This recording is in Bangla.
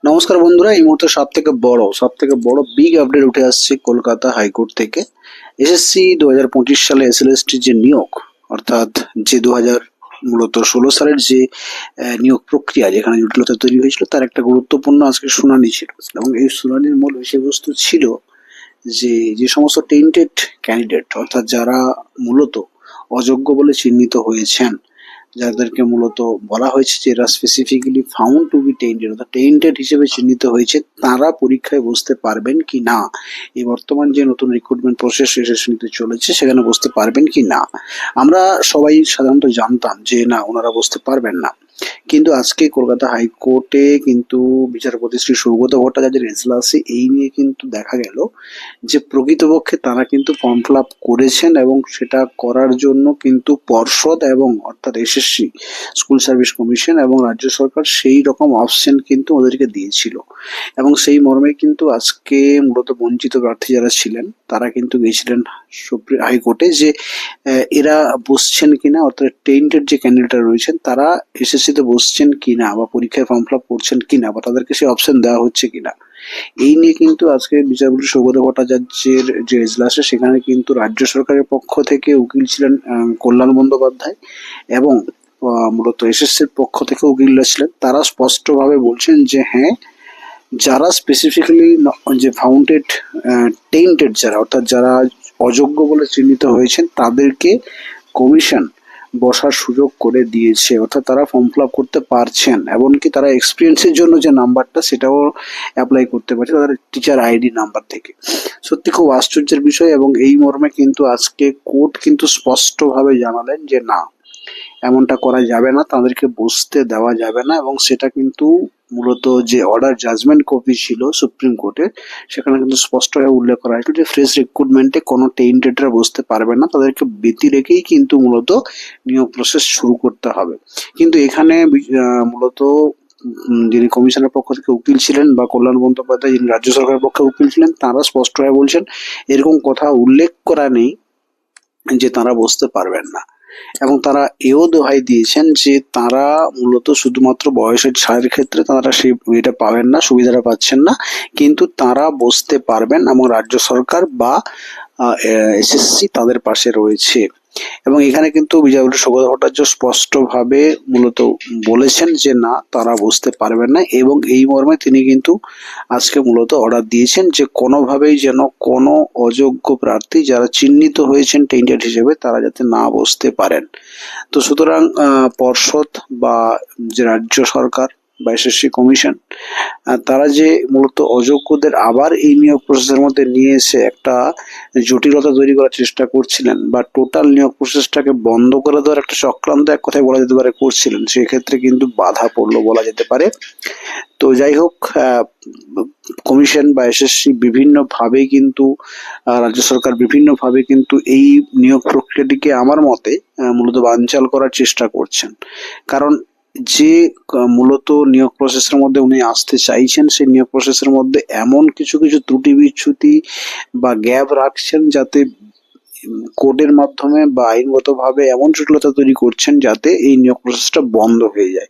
নমস্কার বন্ধুরা, এই মুহূর্তে সব থেকে বড় বিগ আপডেট উঠে আসছে কলকাতা হাইকোর্ট থেকে। এসএসসি 2025 সালে এসএলএসটি যে নিয়োগ, অর্থাৎ যে 2016 সালের যে নিয়োগ প্রক্রিয়া যেখানে জটিলতা তৈরি হয়েছিল, তার একটা গুরুত্বপূর্ণ আজকে শুনানি ছিল। এবং এই শুনানির মূল বিষয়বস্তু ছিল যে যে সমস্ত টেন্টেড ক্যান্ডিডেট, অর্থাৎ যারা মূলত অযোগ্য বলে চিহ্নিত হয়েছেন, যাদেরকে মূলত বলা হয়েছে যে এরা specifically found to be tainted, অর্থাৎ টেন্টেড হিসেবে চিহ্নিত হয়েছে, তারা পরীক্ষায় বসতে পারবেন কি না। এই বর্তমান যে নতুন রিক্রুটমেন্ট প্রসেস নিতে চলেছে, সেখানে বসতে পারবেন কি না। আমরা সবাই সাধারণত জানতাম যে না, ওনারা বসতে পারবেন না। কিন্তু আজকে কলকাতা হাইকোর্টে কিন্তু বিচারপতি শ্রী সৌগত ভট্টাচার্যের এজলাসে এই নিয়ে কিন্তু দেখা গেল যে প্রকৃতপক্ষে তারা কিন্তু ফর্ম ফিল আপ করেছেন, এবং সেটা করার জন্য কিন্তু পর্ষদ এবং অর্থাৎ এসএসসি স্কুল সার্ভিস কমিশন এবং রাজ্য সরকার সেই রকম অপশন কিন্তু ওদেরকে দিয়েছিল। এবং সেই মর্মে কিন্তু আজকে মূলত বঞ্চিত প্রার্থী যারা ছিলেন, তারা কিন্তু গিয়েছিলেন সুপ্রিম হাইকোর্টে যে এরা বসছেন কিনা, অর্থাৎ টেন্টেড যে ক্যান্ডিডেটরা রয়েছেন তারা এসএসসি তে বসছেন কিনা, বা পরীক্ষায় ফর্ম ফিল আপ করছেন কিনা, বা তাদেরকে সেই অপশন দেওয়া হচ্ছে কিনা। এই নিয়ে কিন্তু আজকে বিচারপতি সৌগত ভট্টাচার্যের যে এজলাসে, সেখানে কিন্তু রাজ্য সরকারের পক্ষ থেকে উকিল ছিলেন কল্যাণ বন্দ্যোপাধ্যায়, এবং মূলত এসএসসির পক্ষ থেকে উকিলরা ছিলেন। তারা স্পষ্টভাবে বলছেন যে হ্যাঁ, যারা স্পেসিফিক্যালি যে ফাউন্ডেড টেন্টেড, যারা অর্থাৎ যারা অযোগ্য বলে চিহ্নিত হয়েছেন, তাদেরকে কমিশন বসার সুযোগ করে দিয়েছে, অর্থাৎ তারা ফর্ম ফিল আপ করতে পারছেন। এমনকি তারা এক্সপিরিয়েন্সের জন্য যে নাম্বারটা, সেটাও অ্যাপ্লাই করতে পারছে তাদের টিচার আইডি নাম্বার থেকে। সত্যি খুব আশ্চর্যের বিষয়। এবং এই মর্মে কিন্তু আজকে কোর্ট কিন্তু স্পষ্টভাবে জানালেন যে না, এমনটা করা যাবে না, তাদেরকে বসতে দেওয়া যাবে না। এবং সেটা কিন্তু মূলত যে অর্ডার জাজমেন্ট কপি ছিল সুপ্রিম কোর্টের, সেখানে কিন্তু স্পষ্টভাবে উল্লেখ করা হয়েছিল যে ফ্রেশ রিক্রুটমেন্টে কোনো টেন্টেডরা বসতে পারবে না, তাদেরকে ব্যতি রেখেই কিন্তু মূলত নিয়োগ প্রসেস শুরু করতে হবে। কিন্তু এখানে মূলত যিনি কমিশনের পক্ষ থেকে উকিল ছিলেন, বা কল্যাণ বন্দ্যোপাধ্যায় যিনি রাজ্য সরকারের পক্ষে উকিল ছিলেন, তারা স্পষ্টভাবে বলছেন এরকম কথা উল্লেখ করা নেই যে তারা বসতে পারবেন না। এবং তারা এও দোহাই দিয়েছেন যে তারা মূলত শুধুমাত্র বয়সের ছাড়ের ক্ষেত্রে তারা সেই এটা পাবেন না, সুবিধাটা পাচ্ছেন না, কিন্তু তারা বসতে পারবেন, এবং রাজ্য সরকার বা এসএসসি তাদের পাশে রয়েছে। এবং এখানে কিন্তু বিচারপতি সৌগত ভট্টাচার্য স্পষ্টভাবে মূলত বলেছেন যে না, তারা বসতে পারবেন না। এবং এই মর্মে তিনি কিন্তু আজকে মূলত অর্ডার দিয়েছেন যে কোনোভাবেই যেন কোনো অযোগ্য প্রার্থী যারা চিহ্নিত হয়েছেন টেন্টেড হিসেবে, তারা যাতে না বসতে পারেন। তো সুতরাং পর্ষদ বা যে রাজ্য সরকার বা এসএসসি কমিশন, তারা যে মূলত অযোগ্যদের আবার এই নিয়োগ প্রসেসের মধ্যে নিয়ে এসে একটা জটিলতা তৈরি করার চেষ্টা করছিলেন, বা টোটাল নিয়োগ প্রসেসটাকে বন্ধ করে দেওয়ার একটা চক্রান্ত এক কথায় বলা যেতে পারে করছিলেন, সেক্ষেত্রে কিন্তু বাধা পড়লো বলা যেতে পারে। তো যাই হোক, কমিশন বা এসএসসি বিভিন্নভাবে কিন্তু রাজ্য সরকার বিভিন্নভাবে কিন্তু এই নিয়োগ প্রক্রিয়াটিকে আমার মতে মূলত বানচাল করার চেষ্টা করছেন। কারণ যে মূলত নিয়োগ প্রসেসের মধ্যে উনি আসতে চাইছেন, সেই নিয়োগ প্রসেসের মধ্যে এমন কিছু কিছু ত্রুটি বিচ্যুতি বা গ্যাপ রাখছেন, যাতে কোর্টের মাধ্যমে বা আইনগতভাবে এমন জটিলতা তৈরি করছেন যাতে এই নিয়োগ প্রসেসটা বন্ধ হয়ে যায়।